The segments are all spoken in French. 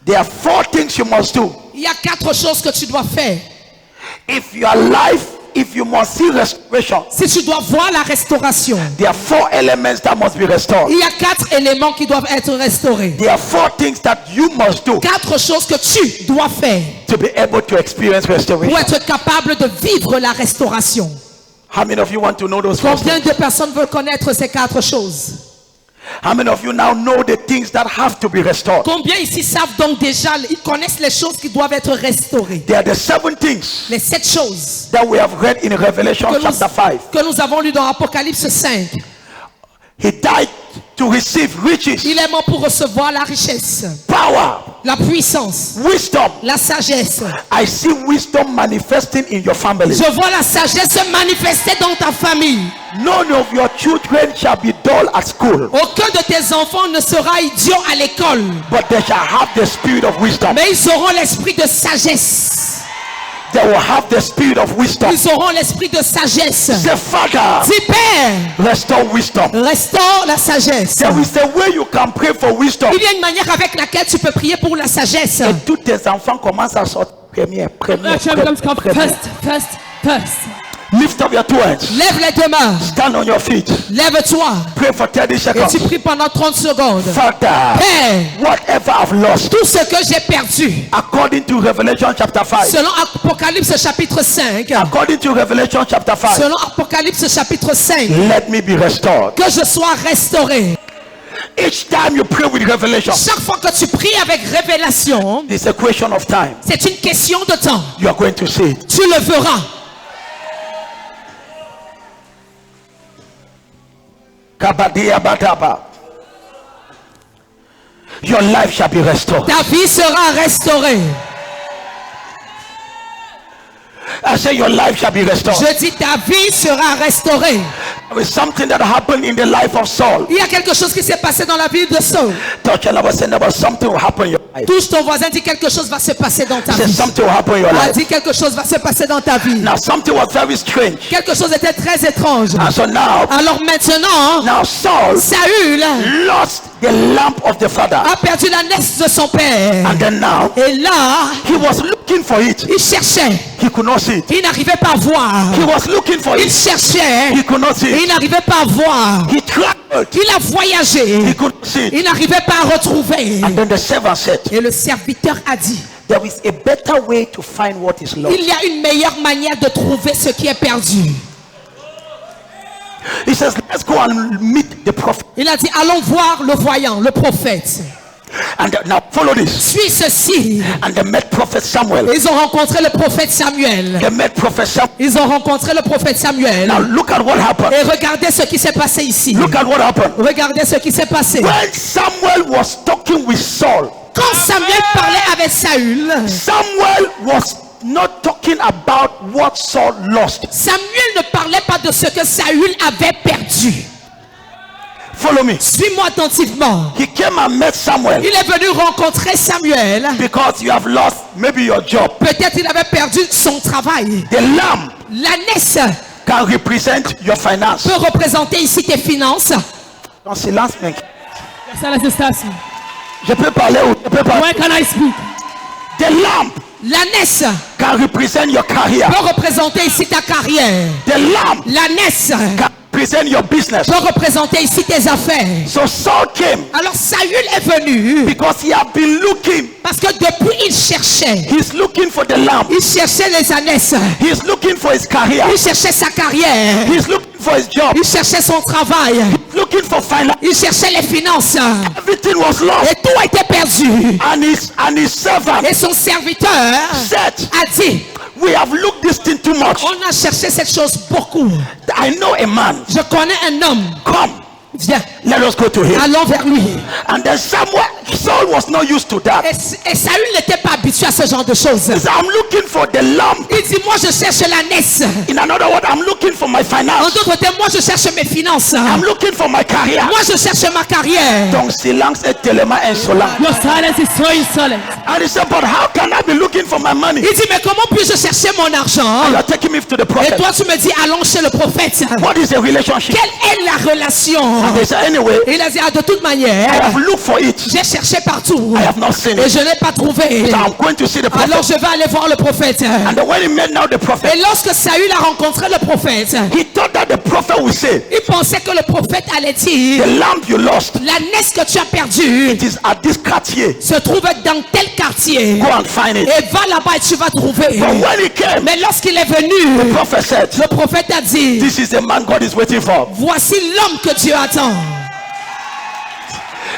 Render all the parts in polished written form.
There are 4 things you must do. Il y a 4 choses que tu dois faire. If you must see restoration, Si tu dois voir la restauration, there are 4 elements that must be restored. il y a 4 éléments qui doivent être restaurés. There are 4 things that you must do 4 choses que tu dois faire to be able to experience pour restoration. être capable de vivre la restauration. How many of you want to know those 4 Combien things? de personnes veulent connaître ces 4 choses? How many of you now know the things that have to be restored? Combien ici savent donc déjà, ils connaissent les choses qui doivent être restaurées? There are the 7 things Les 7 choses that we have read in Revelation chapter 5. que nous avons lues dans Apocalypse 5. He died to receive riches, Il est mort pour recevoir la richesse, power, la puissance, wisdom. la sagesse. I see wisdom manifesting in your family. Je vois la sagesse se manifester dans ta famille. None of your children shall be dull at school, Aucun de tes enfants ne sera idiot à l'école, but they shall have the spirit of wisdom. mais ils auront l'esprit de sagesse. They will have the spirit of wisdom. Ils auront l'esprit de sagesse. Say, Father, Dis Père, restore wisdom. restaure la sagesse. There is a way you can pray for wisdom. Il y a une manière avec laquelle tu peux prier pour la sagesse. Et tous tes enfants commencent à sortir premier. First. Lift up your 2 hands. Lève les 2 mains. Stand on your feet. Lève-toi. Pray for 30 Et seconds. tu pries pendant 30 secondes. Father, Père, whatever I've lost, tout ce que j'ai perdu, according to Revelation chapter 5, selon Apocalypse chapitre 5, according to Revelation chapter 5, selon Apocalypse chapitre 5, let me be restored. que je sois restauré. Each time you pray with revelation, Chaque fois que tu pries avec révélation, it's a question of time. c'est une question de temps. You are going to see it. Tu le verras. Kabadia Badaba. Your life shall be restored. Ta vie sera restaurée. I say your life shall be restored. Je dis ta vie sera restaurée. There is something that happened in the life of Saul. Il y a quelque chose qui s'est passé dans la vie de Saul. Touch your neighbor, say neighbor, something will happen in your life. Touche ton voisin, dis quelque chose va se passer dans ta Say vie. something will happen in your Ah, life. dis quelque chose va se passer dans ta vie. Now something was very strange. Quelque chose était très étrange. And so now Alors maintenant, Saul Saül lost the lamp of the father. a perdu la nièce de son père. And then now Et là, he was looking for it. il cherchait. He could not see it. Il n'arrivait pas à voir. He was looking for Il it. cherchait. He could not see Il it. n'arrivait pas à voir. He traveled. Il a voyagé. He could not see it. Il n'arrivait pas à retrouver. And then the servant said, Et le serviteur a dit, there is a better way to find what is lost. il y a une meilleure manière de trouver ce qui est perdu. He says, let's go and meet the prophet. Il a dit, allons voir le voyant, le prophète. And now follow this. Suis ceci. And they met prophet Samuel. Ils ont rencontré le prophète Samuel. They met prophet Samuel. Ils ont rencontré le prophète Samuel. Now look at what happened. Et regardez ce qui s'est passé ici. Look at what happened. Regardez ce qui s'est passé. When Samuel was talking with Saul, Quand Samuel parlait avec Saül, Samuel was not talking about what Saul lost. Samuel ne parlait pas de ce que Saül avait perdu. Follow me. Suis-moi attentivement. He came and met Samuel Il est venu rencontrer Samuel. because you have lost maybe your job. Peut-être il avait perdu son travail. The lamb L'ânesse can represent your finance. peut représenter ici tes finances. Ton silence, mec. Excellency Stasi. Je peux parler ou je peux parler. Where can I speak? The lamb L'ânesse can represent your career. peut représenter ici ta carrière. The lamb L'ânesse can represent your business. peut représenter ici tes affaires. So Saul came Alors Saül est venu because he had been looking. parce que depuis il cherchait. He's looking for the lamb. Il cherchait les ânesses. He's looking for his career. Il cherchait sa carrière. He's looking for his job. Il cherchait son travail. Looking for finance. Il cherchait les finances. Everything was lost. Et tout était perdu. And his servant Et son serviteur said, a dit, we have looked this thing too much. on a cherché cette chose beaucoup. I know a man. Je connais un homme. Come, Viens, let us go to him. allons vers lui. And then Saul was not used to that. Et Saül n'était pas habitué à ce genre de choses. He said, I'm looking for the lamb. Il dit, moi je cherche l'ânesse. In another word, I'm looking for my En finance. d'autres termes, moi je cherche mes finances. I'm looking for my career. Moi je cherche ma carrière. Ton silence est tellement insolent. Your silence is so insolent. And he said, but how can I be looking for my money? Il dit, mais comment puis-je chercher mon argent? You are taking me to the Et prophet. toi tu me dis, allons chez le prophète. What is the relationship? Quelle est la relation? And they said, anyway, Et il a dit, ah, de toute manière, I have looked for it. j'ai cherché partout. I have not seen Et it. je n'ai pas trouvé. So I'm going to see the prophet. Alors je vais aller voir le prophète. And then when he met now the prophet, Et lorsque Saül a rencontré le prophète, he thought that the prophet would say, il pensait que le prophète allait dire, the lamb you lost, l'ânesse que tu as perdue it is at this quartier. se trouve dans tel quartier. Go and find it. Et va là-bas et tu vas trouver. But when he came, Mais lorsqu'il est the venu, prophet said, le prophète a dit, this is the man God is waiting for. voici l'homme que Dieu attend.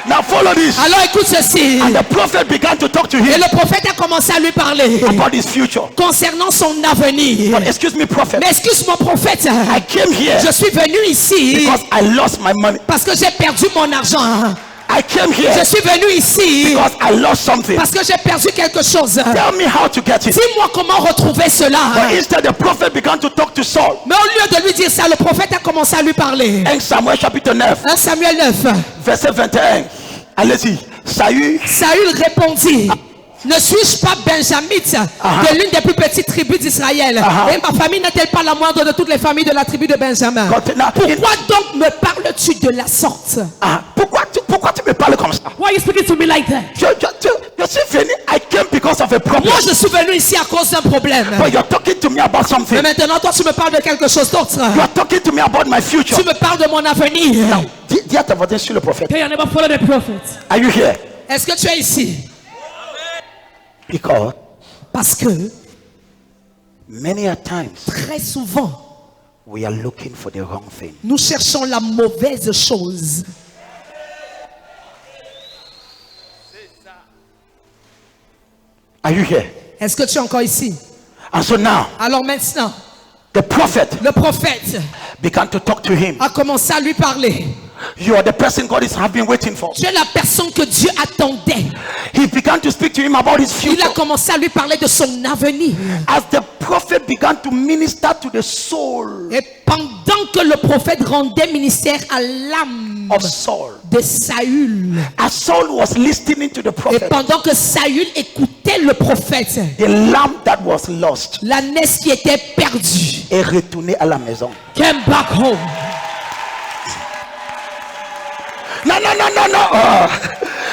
Now follow this. Alors écoute ceci. And the prophet began to talk to Et him le prophète a commencé à lui parler about his future. concernant son avenir. But excuse me, prophet, Mais excuse-moi prophète, I came here je suis venu ici because I lost my money. parce que j'ai perdu mon argent. I came here Je suis venu ici because I lost something. parce que j'ai perdu quelque chose. Tell me how to get it. Dis-moi comment retrouver But cela. instead, the prophet began to talk to Saul. Mais au lieu de lui dire ça, le prophète a commencé à lui parler. 1 Samuel chapitre 9, 1 Samuel 9. verset 21. Allez-y. Saül Saül répondit, ne suis-je pas benjamite de l'une des plus petites tribus d'Israël? Et ma famille n'est-elle pas la moindre de toutes les familles de la tribu de Benjamin? Pourquoi donc me parles-tu de la sorte? pourquoi tu me parles comme ça? Why are you speaking to me like that? Je suis venu, I came because of a problem. Moi je suis venu ici à cause d'un problème. But you're talking to me about something. Mais maintenant toi tu me parles de quelque chose d'autre. You're talking to me about my future. Tu me parles de mon avenir. Dis à ta voisine sur le prophète. Okay, I never follow the prophet. Are you here? Est-ce que tu es ici? Because Parce que many a times très souvent we are looking for the wrong thing. nous cherchons la mauvaise chose. Are you here? Est-ce que tu es encore ici? And so now Alors maintenant, the prophet le prophète began to talk to him. a commencé à lui parler. You are the person God has been waiting for. Tu es la personne que Dieu attendait. He began to speak to him about his Il a future. commencé à lui parler de son avenir. As the prophet began to minister to the soul Et pendant que le prophète rendait ministère à l'âme of Saul, de Saül, as Saul was listening to the et prophet, pendant que Saül écoutait le prophète, the lamb that was lost l'ânesse qui était perdue est retournée à la maison. Came back home. No.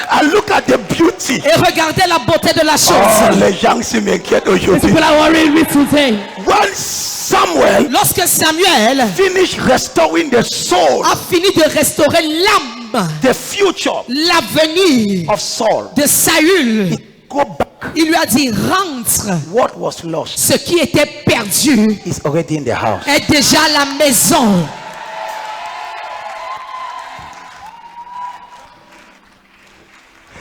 I look at the beauty. et regardait la beauté de la Oh, chose. les gens se m'inquiètent These aujourd'hui. people are worrying me today. When Samuel Lorsque Samuel finished restoring the soul, a fini de restaurer l'âme, the future l'avenir of Saul, de Saül, go back. il lui a dit rentre. What was lost Ce qui était perdu is already in the house. est déjà à la maison.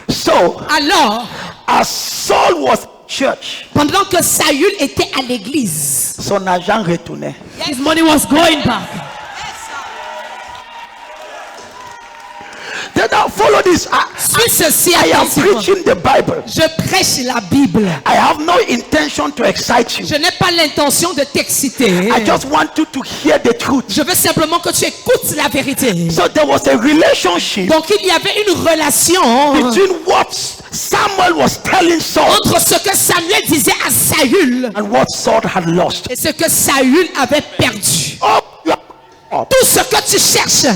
So, Alors, as Saul was in church, pendant que Saül était à l'église, son argent retournait. His money was going back. Then now follow this. suis ceci I am attentivement. preaching the Bible. Je prêche la Bible. I have no intention to excite you. Je n'ai pas l'intention de t'exciter. I just want you to hear the truth. Je veux simplement que tu écoutes la vérité. So there was a relationship Donc il y avait une relation between what Samuel was telling Saul entre ce que Samuel disait à Saül and what Saul had lost. et ce que Saül avait perdu. Oh, you are- Tout ce que tu cherches,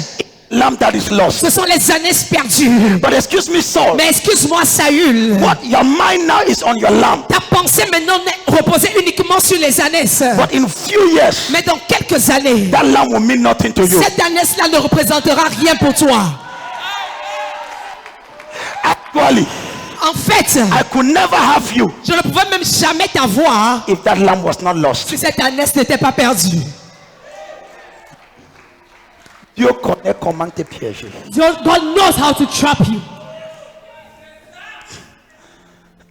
lamb that is lost. ce sont les années perdues. But excuse me, Saul. Mais excuse-moi Saül, What your mind now is on your lamb. ta pensée maintenant n'est reposée uniquement sur les années. But in few years, Mais dans quelques années, that lamb will mean nothing to you. cette année-là ne représentera rien pour toi. Actually, En fait, I could never have you je ne pouvais même jamais t'avoir if that lamb was not lost. si cette année n'était pas perdue. Dieu connaît comment te piéger. God knows how to trap you.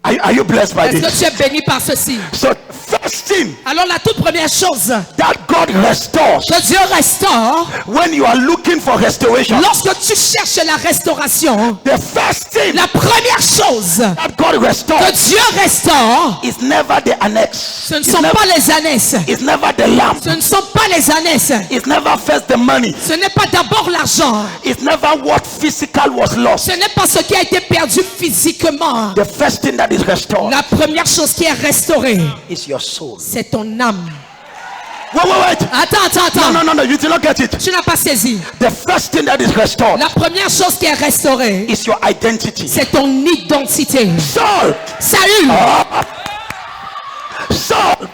Are you blessed by Est-ce que this? tu es béni par ceci? So first thing Alors la toute première chose that God restores que Dieu restaure, when you are looking for restoration, lorsque tu cherches la restauration, the first thing la première chose that God que restores Dieu restaure, is never the annex. ce ne sont pas les annexes, It's never the lamb. ce ne sont pas les annexes, It's never first the money. ce n'est pas d'abord l'argent, It's never what physical was lost. ce n'est pas ce qui a été perdu physiquement. The first thing that is restored La première chose qui est restaurée, is your soul. c'est ton âme. Wait. Attends. No, you did not get it. Tu n'as pas saisi. The first thing that is restored La première chose qui est restaurée, is your identity. c'est ton identité. Saul, Saül,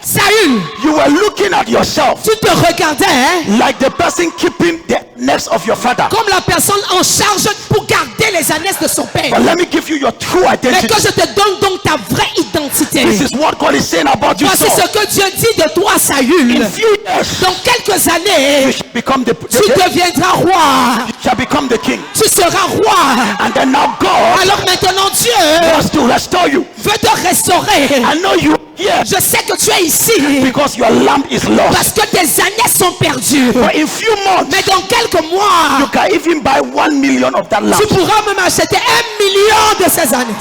Saül, you were looking at yourself tu te regardais hein, like the person keeping the necks of your father. comme la personne en charge pour garder les ânesses de son père. But let me give you your true Mais identity. que je te donne donc ta vraie identité. This is what God is saying about you, Voici Saul. ce que Dieu dit de toi, Saül. In few years, Dans quelques années, you shall become tu deviendras roi. you shall become the king. Tu seras roi. And then now God Alors maintenant, Dieu wants to restore you. veut te restaurer. I know you here Je sais que tu es ici because your lamp is parce lost. que tes années sont perdues. But in few months, Mais dans quelques you mois, can even buy 1 million of that lamp. tu pourras même acheter 1 million de ces années.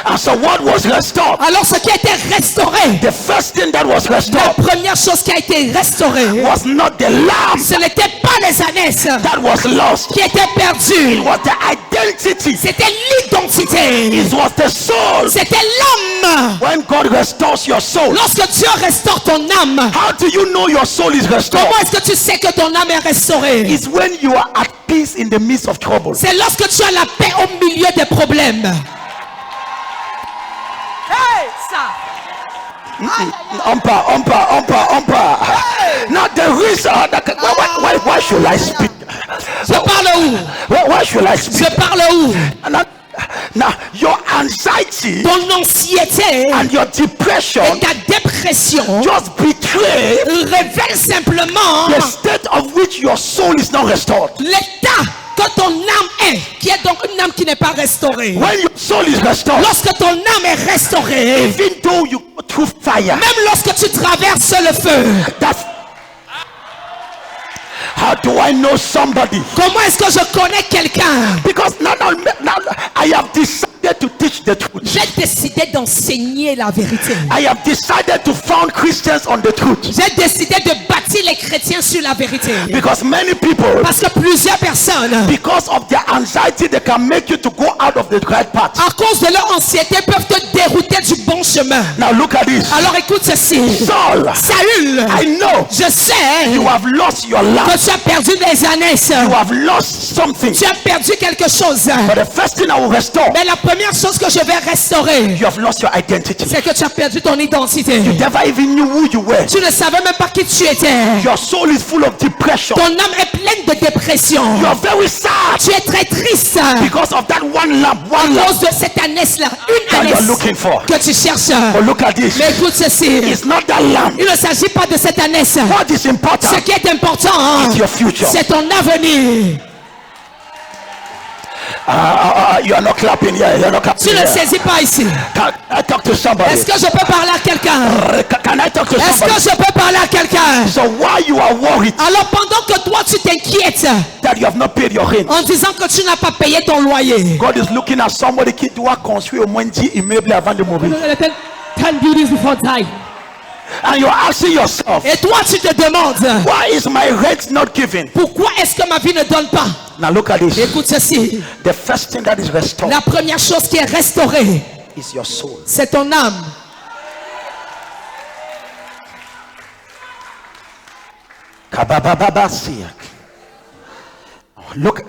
And so what was restored? Alors ce qui a été restauré, The first thing that was la restored première chose qui a été restaurée, was not the lamp ce n'était pas les années that was lost. qui étaient perdues. It was the identity. C'était l'identité. It was the soul. C'était l'âme. When God restores your soul, Lorsque Dieu restaure ton âme, how do you know your soul is restored? comment est-ce que tu sais que ton âme est restaurée? It's when you are at peace in the midst of trouble. C'est lorsque tu as la paix au milieu des problèmes. Hey, ça. Umpa. Now the reason why should I speak? Je parle où? Why should I speak? Je parle où? Now your anxiety Ton anxiété and your depression et ta dépression just betray révèlent simplement the state of which your soul is not restored. l'état que ton âme est, qui est donc une âme qui n'est pas restaurée. When your soul is restored, Lorsque ton âme est restaurée, even though you go through fire, même lorsque tu traverses le feu, that's how do I know somebody? comment est-ce que je connais quelqu'un? Because now I have decided to teach the truth. J'ai décidé d'enseigner la vérité. I have decided to found Christians on the truth. J'ai décidé de bâtir les chrétiens sur la vérité. Because many people, Parce que plusieurs personnes, because of their anxiety, they can make you to go out of the right path. à cause de leur anxiété, peuvent te dérouter du bon chemin. Now look at this. Alors écoute ceci. Saul, Saül, I know je sais you have lost your que life. tu as perdu des années. You have lost something. Tu as perdu quelque chose. But the first thing I will restore, Mais la première chose que je vais restaurer, you have lost your identity. c'est que tu as perdu ton identité. You never even knew who you were. Tu ne savais même pas qui tu étais. Your soul is full of depression. Ton âme est pleine de dépression. You are very sad Tu es très triste because of that one lamp, à cause de cette ânesse-là. Une that you are ânesse looking for. que tu cherches. But look at this. Mais écoute ceci. It's not that lamp. Il ne s'agit pas de cette ânesse. What is important Ce qui est important, is your future. c'est ton avenir. You are not clapping here. You are not clapping Tu ne here. saisis pas ici. Can I talk to somebody? Est-ce que je peux parler à quelqu'un? Can I talk to Est-ce somebody? que je peux parler à quelqu'un? So why you are worried Alors pendant que toi tu t'inquiètes that you have not paid your rent? en disant que tu n'as pas payé ton loyer, God is looking at somebody qui doit construire au moins 10 immeubles avant de mourir. 10 buildings before dying. And you're asking yourself, et toi tu te demandes, why is my rent not given? pourquoi est-ce que ma vie ne donne pas? Now look at this. Écoute ceci. The first thing that is restored La première chose qui est restaurée, is your soul. c'est ton âme. Kababababasiak. Look.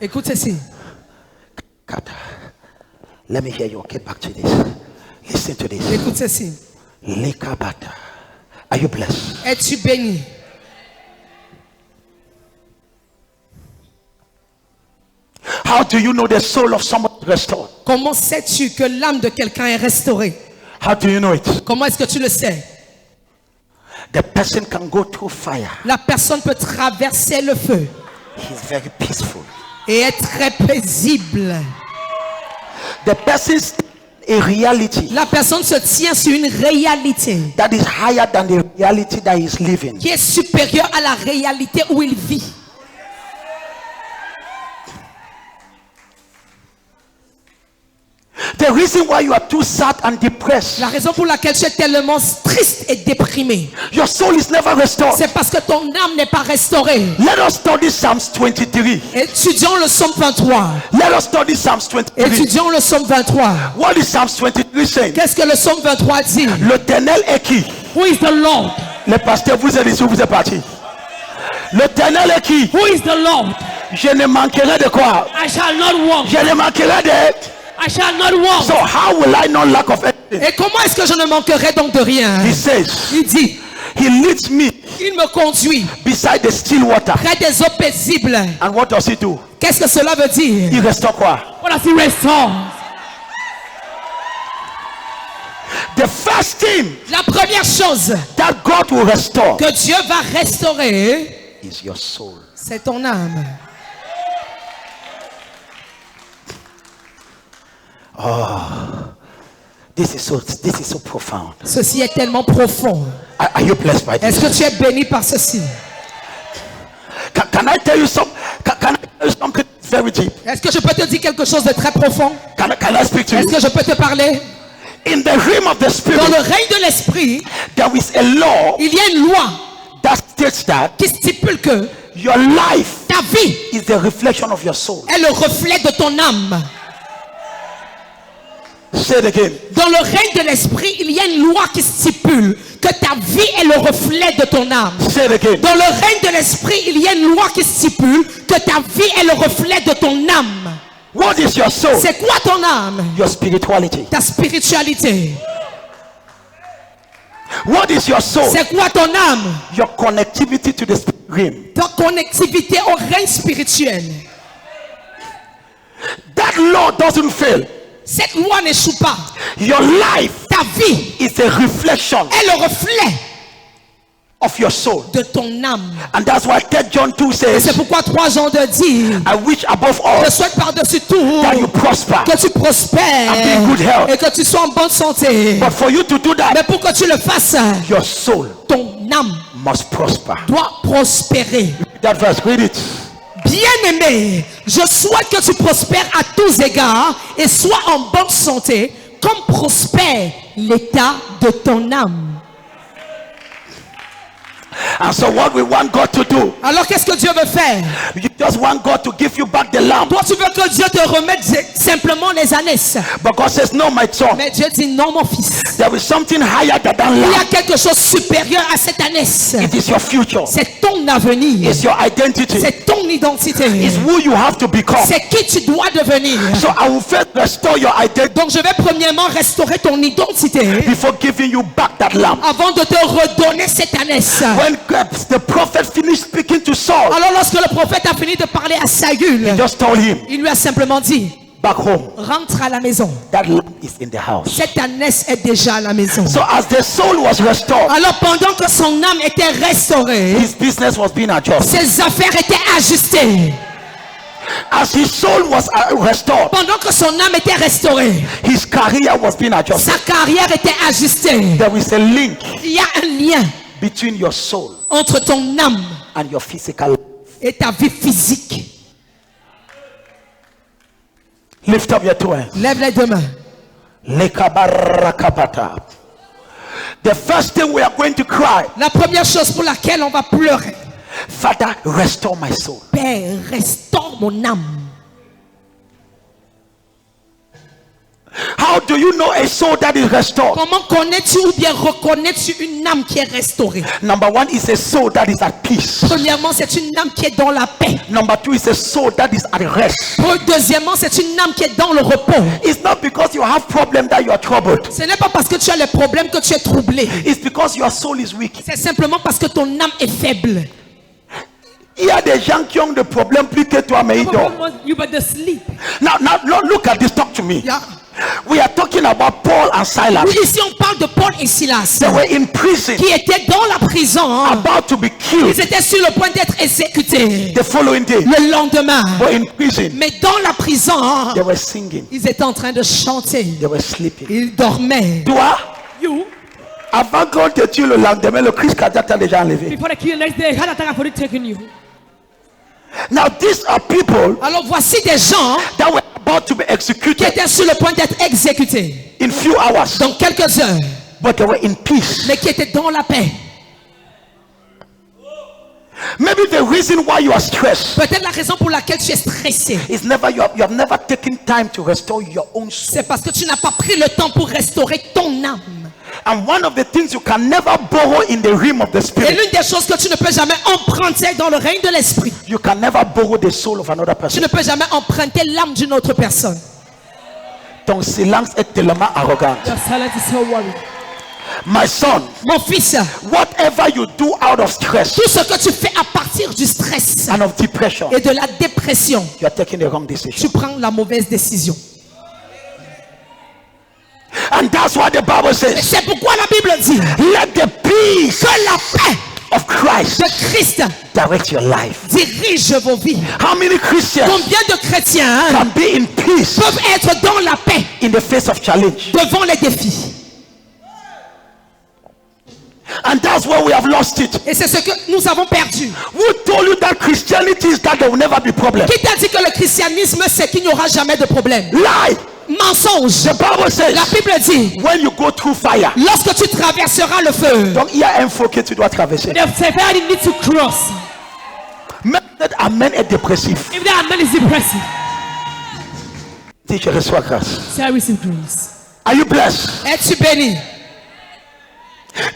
Écoute ceci. Kata. Let me hear you. Get back to this. Listen to this. Écoute ceci. Lekabata. Are you blessed? Es-tu béni? How do you know the soul of someone is restored? Comment sais-tu que l'âme de quelqu'un est restaurée? How do you know it? Comment est-ce que tu le sais? The person can go through fire. La personne peut traverser le feu He's very peaceful. et est très paisible. The person is a reality La personne se tient sur une réalité that is higher than the reality that he is living. qui est supérieure à la réalité où il vit. The reason why you are too sad and depressed, La raison pour laquelle tu es tellement triste et déprimé, your soul is never restored. c'est parce que ton âme n'est pas restaurée. Let us study Psalms 23. Étudions le psaume 23. Let us study Psalms 23. Étudions le psaume 23. What is Psalms 23 saying? Qu'est-ce que le psaume 23 dit? L'Éternel est qui? Who is the Lord? Les pasteurs, vous êtes ici, vous êtes partis. L'Éternel est qui? Who is the Lord? Je ne manquerai de quoi? I shall not want. Je ne manquerai de... I shall not want. So how will I not lack of anything? Et comment est-ce que je ne manquerai donc de rien? He says, Il dit, he leads me il me conduit beside the still water. près des eaux paisibles. And what does he do? Qu'est-ce que cela veut dire? Il restaure quoi? What does he restore? The first thing La première chose that God will restore que Dieu va restaurer, is your soul. c'est ton âme. This is so profound. Ceci est tellement profond. Are you blessed by Est-ce this? que tu es béni par ceci? Can I tell you some? Can I tell you something very deep? Est-ce que je peux te dire quelque chose de très profond? Can I speak to Est-ce you? que je peux te parler? In the realm of the Dans spirit, le règne de l'esprit, there is a law il y a une loi that states that qui stipule que your life ta vie is the reflection of your soul. est le reflet de ton âme. Say it again. Dans le règne de l'esprit, il y a une loi qui stipule que ta vie est le reflet de ton âme. Say it again. Dans le règne de l'esprit, il y a une loi qui stipule que ta vie est le reflet de ton âme. What is your soul? C'est quoi ton âme? Your spirituality. Ta spiritualité. What is your soul? C'est quoi ton âme? Your connectivity to the spirit realm. Ta connectivité au règne spirituel. That law doesn't fail. Cette loi n'échoue pas. Your life Ta vie is a reflection est le reflet of your soul. de ton âme. And that's why 3 John 2 Et says, c'est pourquoi 3 Jean 2 dit, I wish above all je souhaite par-dessus tout that you prosper. que tu prospères And be in good health. et que tu sois en bonne santé. But for you to do Mais that, pour que tu le fasses, your soul ton âme must prosper. doit prospérer. That verse, read it. Bien-aimé, je souhaite que tu prospères à tous égards et sois en bonne santé, comme prospère l'état de ton âme. And so what we want God to do, Alors qu'est-ce que Dieu veut faire? you just want God to give you back the lamb. Toi, tu veux que Dieu te remette simplement les ânesses. But God says, no, my son, Mais Dieu dit non, mon fils. there is something higher than Il y a lamb. quelque chose de supérieur à cette ânesse. It is your future. C'est ton avenir. It's your identity. C'est ton identité. It's who you have to become. C'est qui tu dois devenir. So I will first restore your identity Donc je vais premièrement restaurer ton identité before giving you back that lamb. avant de te redonner cette ânesse. When the prophet finished speaking to Saul, Alors lorsque le prophète a fini de parler à Saül, he just told him, il lui a simplement dit, back home, rentre à la maison. that lamb is in the house. Cette ânesse est déjà à la maison. So as the soul was restored, Alors pendant que son âme était restaurée, his business was being adjusted. ses affaires étaient ajustées. As his soul was restored, Pendant que son âme était restaurée, his career was being adjusted. sa carrière était ajustée. There is a link Il y a un lien between your soul entre ton âme and your physical life. et ta vie physique. Lift up your two hands. Lève les deux mains. Lekabarakabata. The first thing we are going to cry, La première chose pour laquelle on va pleurer, Father, restore my soul. Père, restaure mon âme. How do you know a soul that is restored? Comment connais-tu ou bien reconnais-tu une âme qui est restaurée? Number one is a soul that is at peace. Premièrement, c'est une âme qui est dans la paix. Number two is a soul that is at rest. Deuxièmement, c'est une âme qui est dans le repos. It's not because you have problem that you are troubled. Ce n'est pas parce que tu as les problèmes que tu es troublé. It's because your soul is weak. C'est simplement parce que ton âme est faible. Il y a des gens qui ont des problèmes plus que toi, mais ils dorment. You better sleep. Now, look at this. Talk to me. Yeah. We are talking about Paul and Silas. Oui, ici on parle de Paul et Silas They were in prison, qui étaient dans la prison. about to be killed Ils étaient sur le point d'être exécutés the following day. le lendemain. But in prison, Mais dans la prison, they were singing. ils étaient en train de chanter. They were sleeping. Ils dormaient. Toi, You, avant qu'on te tue le lendemain, le Christ cardiaque t'a déjà enlevé. before the kill next day, heart attack have already taken you. Now these are people Alors voici des gens that were about about to be qui executed étaient sur le point d'être exécutés in few hours, dans quelques heures, but they were in peace. mais qui étaient dans la paix. Maybe the reason why you are stressed Peut-être la raison pour laquelle tu es stressé, is you have never taken time to restore your own soul. c'est parce que tu n'as pas pris le temps pour restaurer ton âme. And one of the things you can never borrow in the realm of the Et spirit, l'une des choses que tu ne peux jamais emprunter dans le règne de l'esprit, you can never borrow the soul of another tu person. ne peux jamais emprunter l'âme d'une autre personne. Ton silence est tellement arrogant. Your silence is so worried. My son, Mon fils, whatever you do out of stress tout ce que tu fais à partir du stress and of depression, et de la dépression, you are taking the wrong tu decision. prends la mauvaise décision. And that's why the Bible Et says, c'est pourquoi la Bible dit let the peace que la paix of Christ de Christ direct your life. dirige vos vies. How many Christians Combien de chrétiens can be in peace peuvent être dans la paix in the face of challenge? devant les défis? And that's where we have lost it. Et c'est ce que nous avons perdu. Who told you that Christianity is that there will never be problem? Qui t'a dit que le christianisme c'est qu'il n'y aura jamais de problème? Lie. Mensonge. The Bible says, La Bible dit, when you go through fire, lorsque tu traverseras le feu, donc il y a un feu que tu dois traverser. The severity needs to cross. Même peut-être Amen est dépressif. If that man is depressive, Dis, je reçois grâce. say I receive grace. Are you blessed? es-tu béni?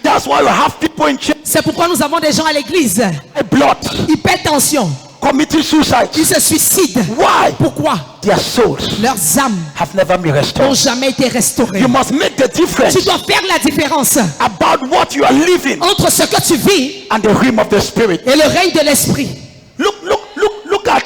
That's why you have people in church, C'est pourquoi nous avons des gens à l'église, blood, hypertension, committing suicide. ils se suicident. Why? Pourquoi? Their souls Leurs âmes have never been n'ont restored. jamais été restaurées. You must make the difference Tu dois faire la différence about what you are living entre ce que tu vis and the realm of the spirit. et le règne de l'esprit. Look at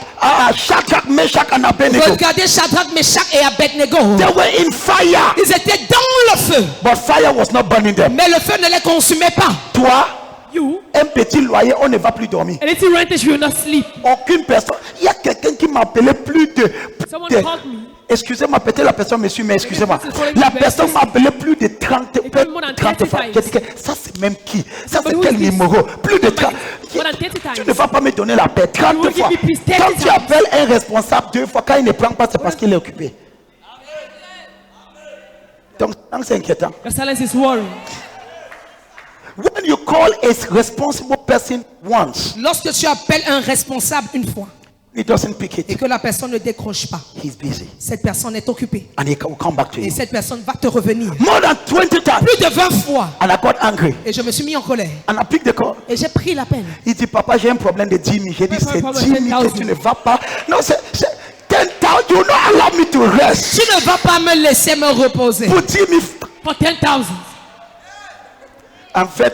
Shadrach, Meshach, and Abednego. Regardez Shadrach, Meshach et Abednego. They were in fire, Ils étaient dans le feu, but fire was not burning them. mais le feu ne les consumait pas. Toi, You, un petit loyer, on ne va plus dormir. a little rent, you will not sleep. Aucune personne. Il y a quelqu'un qui m'a appelé plus de. Someone de- called me. Excusez-moi, peut-être la personne me suit, mais excusez-moi. La personne m'a appelé plus de 30, more than 30 fois. 30 J'ai dit que ça c'est même qui? Ça c'est Somebody quel who is this? numéro? Plus de 30. More than 30 times. Tu ne vas pas me donner la paix 30 You will fois. give me peace 30 Quand tu times. appelles un responsable 2 fois, quand il ne prend pas, c'est parce qu'il est occupé. Donc c'est inquiétant. Your silence is worrying. When you call a responsible person once, Lorsque tu appelles un responsable une fois he doesn't pick et it. que la personne ne décroche pas, He's busy. cette personne est occupée And he will come back to et you. cette personne va te revenir More than 20 times. plus de 20 fois. And I got angry. Et je me suis mis en colère And I picked the call. et j'ai pris la peine. Il dit, papa, j'ai un problème de 10 000. J'ai dit, c'est 10 000 que tu ne vas pas. Non, c'est 10 000. You will not allow me to rest. Tu ne vas pas me laisser me reposer. Pour 10 000. For 10,000. En fait,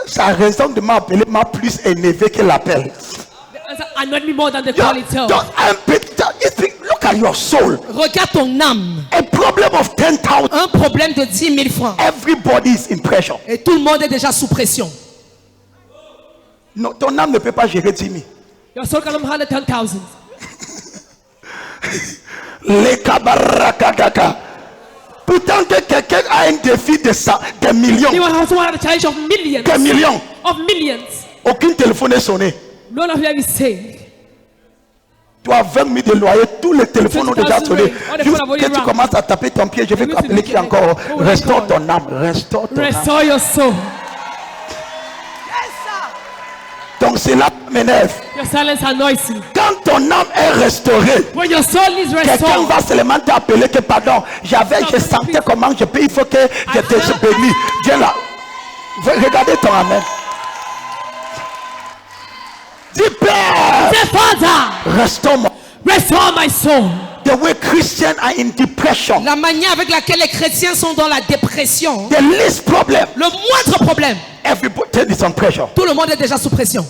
sa raison de m'appeler m'a plus énervé que l'appel. The answer annoyed me more than the call itself. Look at your soul. Regarde ton âme. A problem of 10,000. Un problème de 10 000 francs. Everybody is in pressure. Et tout le monde est déjà sous pression. Non, ton âme ne peut pas gérer 10 000. Your soul cannot handle 10,000. Les kabarakakaka. Pourtant que quelqu'un a un défi de ça, des millions. Anyone also had a challenge of millions. Des millions. Of millions. Aucun téléphone n'est sonné. None of them is saved. Tu as 20 000 de loyer, tous les téléphones ont déjà 20,000 sonné. rate. All the Juste phone have already que tu rang. commences à taper ton pied, je vais You need to appeler be qui encore. careful. Restaure ton âme, restaure ton âme. Restore your soul. Donc cela m'énerve. Your silence annoys you. Quand ton âme est restaurée, When your soul is quelqu'un restored, va seulement t'appeler que pardon, je sentais comment je peux, il faut que je te bénisse. Viens là. Regardez ton amen. Dis Père, say, Father, restaure-moi. restore my soul. The way Christians are in depression, La manière avec laquelle les chrétiens sont dans la dépression, the least problem, le moindre problème, everybody is on pressure. tout le monde est déjà sous pression.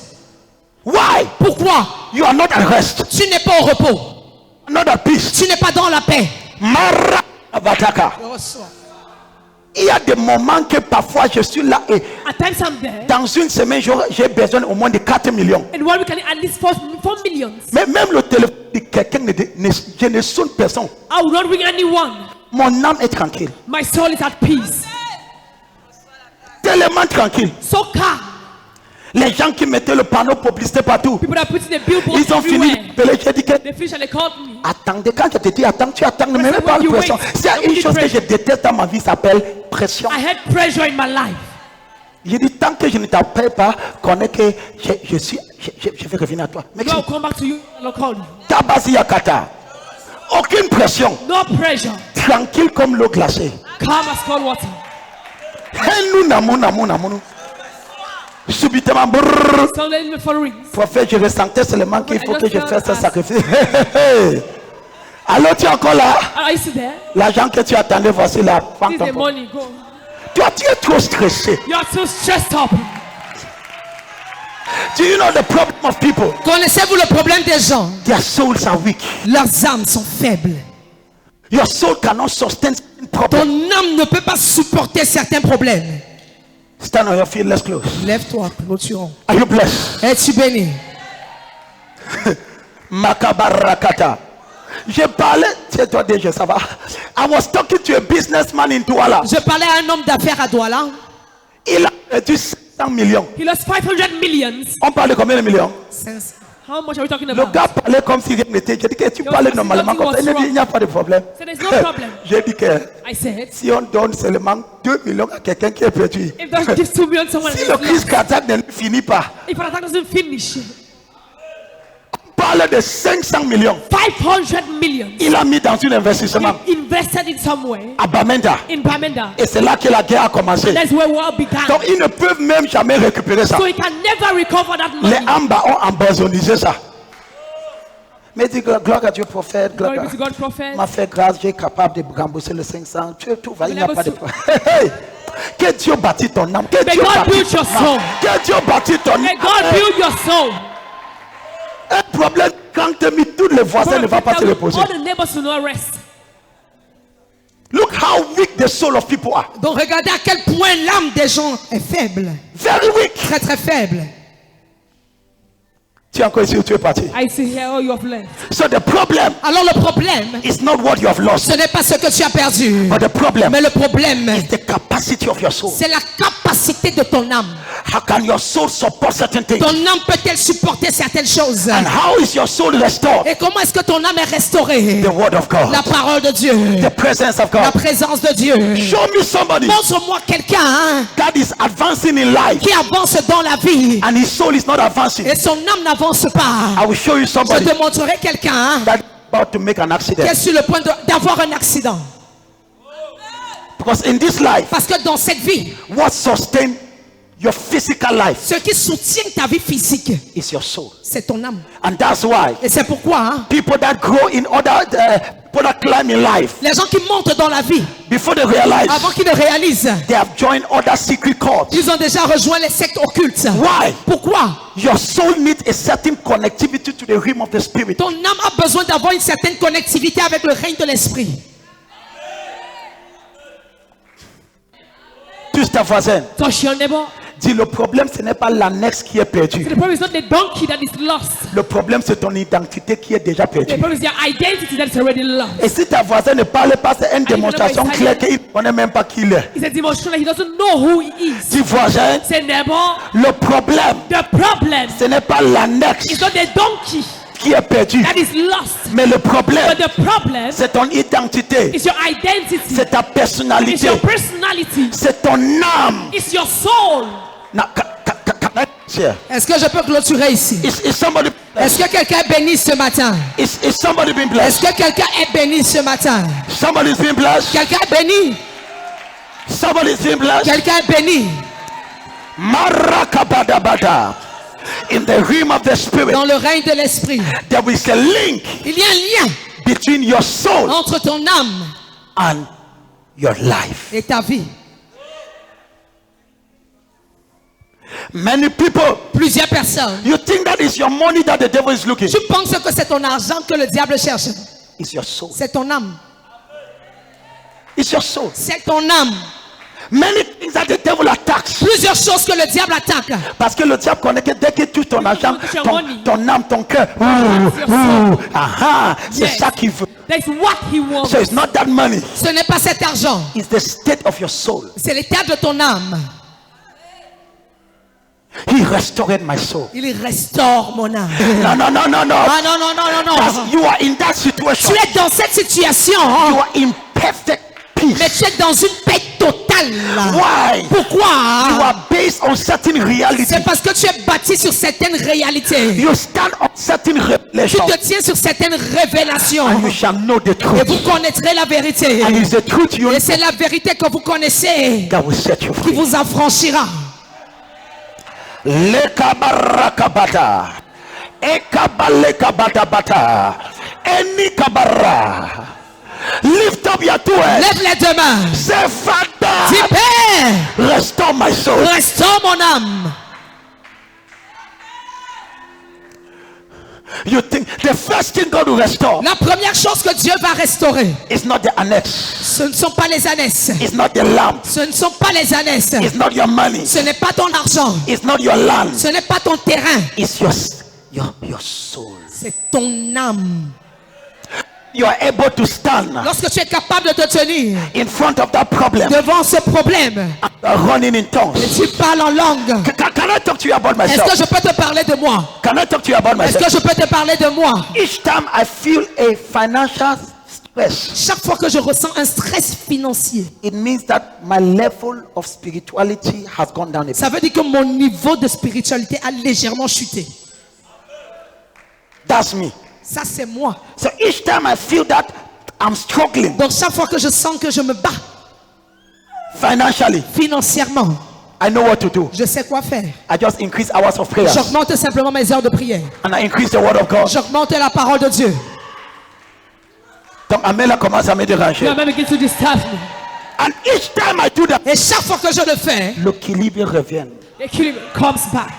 Why? Pourquoi? You are not at rest, Tu n'es pas au repos. not at peace. Tu n'es pas dans la paix. Mara Abataka. Il y a des moments que parfois je suis là et At times I'm there. dans une semaine j'ai besoin au moins de 4 millions. In 1 week, I need at least 4 millions. Mais même le téléphone de quelqu'un, je ne sonne personne. I will not ring anyone. Mon âme est tranquille. My soul is at peace. Tellement tranquille. So calm. Les gens qui mettaient le panneau publicité partout, People that put in the billboards ils ont fini. everywhere. J'ai dit que They finished and they called me. attendez, quand je te dis attends, tu attends, ne me mets pas de pression. S'il y a une chose que je déteste dans ma vie, ça s'appelle pression. I had pressure in my life. J'ai dit tant que je ne t'appelle pas, connais que je vais revenir à toi. Mais God will come back to you and I'll call you. Tabasi Yakata. Aucune pression. No pressure. Tranquille comme l'eau glacée. Calm as cold water. Nous namou. Subitement, brrr. So let me follow rings. Prophète, je ressentais seulement qu'il faut que je fasse ce sacrifice. Allô, tu es encore là? Are you still there? L'argent que tu attendais, voici là. Prends This ton is the compte. money. Go. Toi, tu es trop stressé. You are too stressed up. Do you know the problem of people? Connaissez-vous le problème des gens? Their souls are weak. Leurs âmes sont faibles. Your soul cannot sustain Ton problem. âme ne peut pas supporter certains problèmes. Stand on your feet, let's close. Lève-toi, clôturons. Are you blessed? Es-tu béni? Makabarakata. J'ai parlé, c'est toi déjà, ça va. I was talking to a businessman in Douala. Je parlais à un homme d'affaires à Douala. Il a perdu 500 millions. He lost 500 millions. On parle de combien de millions? How much are we talking Le about? gars parlait comme si rien n'était. J'ai dit que tu parlais normalement comme ça. Il m'a dit il n'y a pas de problème. So there's no problem. J'ai dit que I said, si on donne seulement 2 millions à quelqu'un qui est perdu, if those gives 2 million to someone si else, le crise cardiaque ne finit pas, if an attack doesn't finish, on parle de 500 millions. 500 million. Il a mis dans un investissement He invested in somewhere à Bamenda. in Bamenda. Et c'est là que la guerre a commencé. That's where war began. Donc ils ne peuvent même jamais récupérer ça. So he can never recover that Les money. Amba ont embazonisé ça. Mais dis gloire à Dieu, prophète. Gloire Glory be to God, prophet. m'a fait grâce, j'ai capable de rembourser le 500. Tout va, il n'y a Never pas de so- problème. Hey, que Dieu bâtit ton âme. Que May Dieu God bâtit build your ton âme. soul. Que Dieu bâtit ton âme. May God build your soul. Un problème, quand tu as mis tous les voisins, ne va pas se reposer. All the neighbors will not rest. Look how weak the soul of people are. Donc regardez à quel point l'âme des gens est faible. Very weak. Très très faible. Tu es encore ici ou tu es parti? I see here all you have left. So the problem Alors le problème, is not what you have lost, ce n'est pas ce que tu as perdu. but the problem Mais le problème, is the capacity of your soul. c'est la capacité de ton âme. How can your soul support certain things? Ton âme peut-elle supporter certaines choses? And how is your soul restored? Et comment est-ce que ton âme est restaurée? The word of God. La parole de Dieu. The presence of La God. présence de Dieu. Show me somebody Montre-moi quelqu'un that is advancing in life qui avance dans la vie and his soul is not advancing. et son âme n'avance pas. I will show you Je somebody te montrerai quelqu'un that is about to make an qui accident. est sur le point d'avoir un accident. Because in this life, Parce que dans cette vie, what sustains your physical life ce qui soutient ta vie physique, is your soul. c'est ton âme. And that's why Et c'est pourquoi people that grow in other, people that climb in life, les gens qui montent dans la vie, before they realize, avant qu'ils ne réalisent, they have joined other secret cults. ils ont déjà rejoint les sectes occultes. Why? Pourquoi? Your soul needs a certain connectivity to the realm of the spirit. Ton âme a besoin d'avoir une certaine connectivité avec le règne de l'esprit. Touche ta voisine. Touch your neighbor. Dis, le problème, ce n'est pas l'annexe qui est The perdu. problem is not the donkey that is lost. Le problème, c'est ton identité qui est déjà The perdue. problem is your identity that is already lost. Et si ta voisine ne parle pas, c'est une démonstration claire qu'il ne connaît même pas qui il est. It's a demonstration that he doesn't know who he is. Dis, voisin, Say, neighbor, le problème, the problem ce n'est pas l'annexe is not the donkey qui est perdue. that is lost. Mais le problème, But the problem c'est ton identité. is your identity. C'est ta It's personnalité. your personality. C'est ton âme. It's your soul. Now, can I share? Est-ce que je peux clôturer ici? Is somebody Est-ce que quelqu'un est béni ce matin? is somebody being Est-ce blessed? que quelqu'un est béni ce matin? Somebody is being blessed. Quelqu'un est béni? Somebody is being blessed. Quelqu'un est béni? Marakabadabada. In the realm of the spirit, Dans le règne de l'esprit, there is a link il y a un lien between your soul entre ton âme and your life. et ta vie. Many people, Plusieurs personnes. you think that is your money that the devil is looking. Tu penses que c'est ton argent que le diable cherche. It's your soul. C'est ton âme. It's your soul. C'est ton âme. Many things that the devil attacks. Plusieurs choses que le diable attaque. Parce que le diable connaît que dès que tu touches ton argent, touches your ton, money. ton âme, ton cœur, c'est Yes. ça qu'il veut. That's what he wants. So it's not that money. Ce n'est pas cet argent. It's the state of your soul. C'est l'état de ton âme. He restored my soul. Il restaure mon âme. No, no, no, no, no. Ah non, non, non, non, non. You are in that situation. Tu es dans cette situation. You are in perfect peace. Mais tu es dans une paix totale. Why? Pourquoi? You are based on certain reality. C'est parce que tu es bâti sur certaines réalités. You stand on certain Tu revelation. te tiens sur certaines révélations. And you shall know the Et truth. vous connaîtrez la vérité. And it's the truth you Et c'est la vérité que vous connaissez that will set you qui free. vous affranchira. Lekabarakabata. Ekabalekabata. Any kabara. Lift up your two hands. Lève les deux mains. Say, Father, Dis, Père, restore my soul. restaure mon âme. You think the first thing God will restore La première chose que Dieu va restaurer, is not the annex, ce ne sont pas les ânesses. it's not the lamp, Ce ne sont pas les ânesses. it's not your money, Ce n'est pas ton argent. it's not your land, Ce n'est pas ton terrain. it's your soul. C'est ton âme. You are able to stand Lorsque tu es capable de te tenir in front of that problem devant ce problème, and running in tongues. tu parles en langue. Can I talk to you about Est-ce que myself? je peux te parler de moi? Can I talk to you about Est-ce que myself? je peux te parler de moi? Each time I feel a financial stress, Chaque fois que je ressens un stress financier, it means that my level of spirituality has gone down a bit. ça veut dire que mon niveau de spiritualité a légèrement chuté. That's me. Ça, c'est moi. So each time I feel that I'm struggling Donc, chaque fois que je sens que je me bats financially, financièrement, I know what to do. je sais quoi faire. I just increase hours of prayer J'augmente simplement mes heures de prière. and I increase the word of God. J'augmente la parole de Dieu. Donc Améla commence à me déranger. Your man begins to disturb me. And each time I do that, Et chaque fois que je le fais, l'équilibre revient. The killing comes back.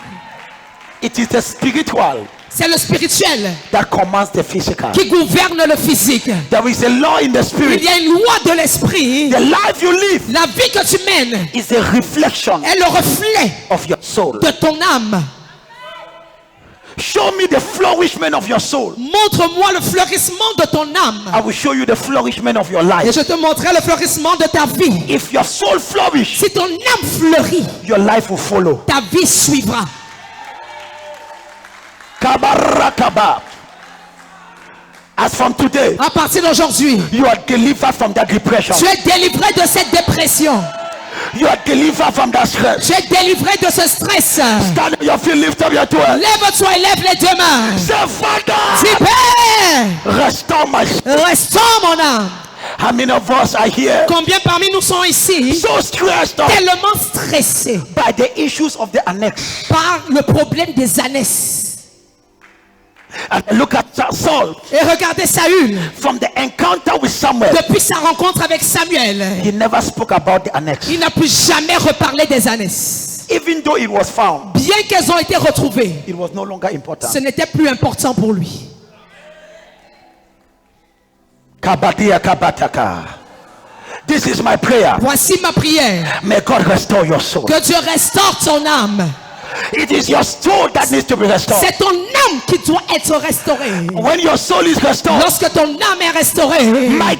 It is the spiritual c'est le spirituel that commands the physical. qui gouverne le physique. There is a law in the Il spirit. y a une loi de l'esprit. The life you live La vie que tu mènes is a reflection est le reflet of your soul. de ton âme. Show me the flourishment of your soul. Montre-moi le fleurissement de ton âme. I will show you the flourishment of your Et life. je te montrerai le fleurissement de ta vie. If your soul flourish, Si ton âme fleurit, your life will follow. ta vie suivra. Kabarakaba. As from today, À partir d'aujourd'hui, you are delivered from that depression. tu es délivré de cette dépression. You are delivered from that stress. Tu es délivré de ce stress. Stand on your feet, lift up your two hands. Lève-toi et lève les deux mains. Say, Father, Dis, Père, restore my soul. restaure mon âme. How many of us are here Combien parmi nous sont ici so stressed out tellement stressés by the issues of the annex? par le problème des ânesses? And look at Saul. Et regardez Saül. From the encounter with Samuel, Depuis sa rencontre avec Samuel, he never spoke about the annex. il n'a plus jamais reparlé des ânesses. Even though it was found, Bien qu'elles ont été retrouvées, it was no longer important. ce n'était plus important pour lui. Kabadia kabataka. This is my prayer. Voici ma prière. May God restore your soul. Que Dieu restaure ton âme. It is your soul that needs to be restored. C'est ton âme qui doit être restaurée. When your soul is restored, Lorsque ton âme est restaurée, my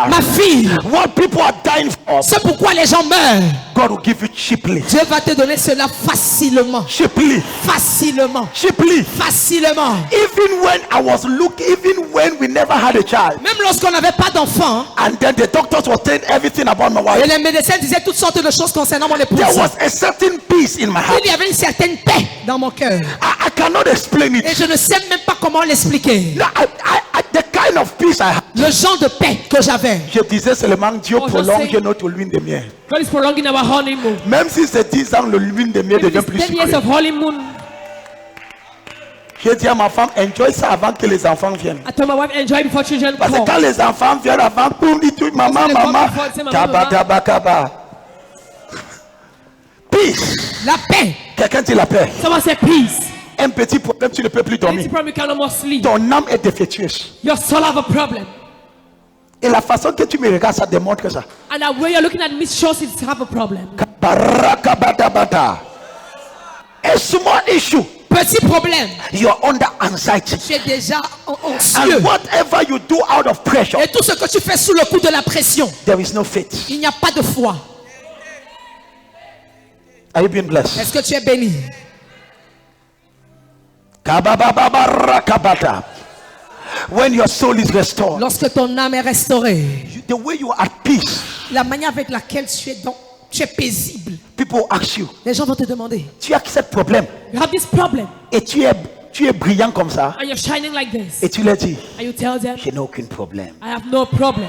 ma fille, what people are dying for, c'est pourquoi les gens meurent. God will give you cheaply. Dieu va te donner cela facilement. Cheaply. Facilement. Cheaply. Facilement. Even when I was looking, even when we never had a child, Même lorsqu'on n'avait pas d'enfant, and then the doctors were saying everything about my et wife, les médecins disaient toutes sortes de choses concernant mon épouse, there was a certain peace in my heart. il y avait une certaine paix dans mon cœur. I cannot explain Et it. je ne sais même pas comment l'expliquer. No, the kind of peace I had. Le genre de paix que j'avais. Je disais seulement Dieu Oh, je prolonge sais. notre lune de miel. God is prolonging our honeymoon. Même si c'est 10 ans, le lune de miel If devient it's plus 10 years sucré. of honeymoon, J'ai dit à ma femme, enjoy ça avant que les enfants viennent. I told my wife, enjoy before children Parce que come. quand les enfants viennent avant, boum, dit tout, maman, Parce que les maman, enfants viennent, c'est maman, kaba, maman. kaba, kaba. Peace. La paix. Quelqu'un dit la paix. Someone said peace. Un petit problème, tu ne peux plus Any dormir. problem, you can almost sleep. Ton âme est défectueuse. Your soul have a problem. Et la façon que tu me regardes, ça démontre ça. And the way you're looking at me shows it have a problem. Barakabadabada. A small issue, Petit problème. you are under anxiety. Tu es déjà anxieux. And whatever you do out of pressure, Et tout ce que tu fais sous le coup de la pression, there is no faith. il n'y a pas de foi. Are you being blessed? Est-ce que tu es béni? When your soul is restored, Lorsque ton âme est restaurée, the way you are at peace, la manière avec laquelle tu es paisible, people ask you, les gens vont te demander, tu as ce problème You have this problem et tu es brillant comme ça and you're shining like this. et tu leur dis, And you tell them, je n'ai aucun problème. I have no problem.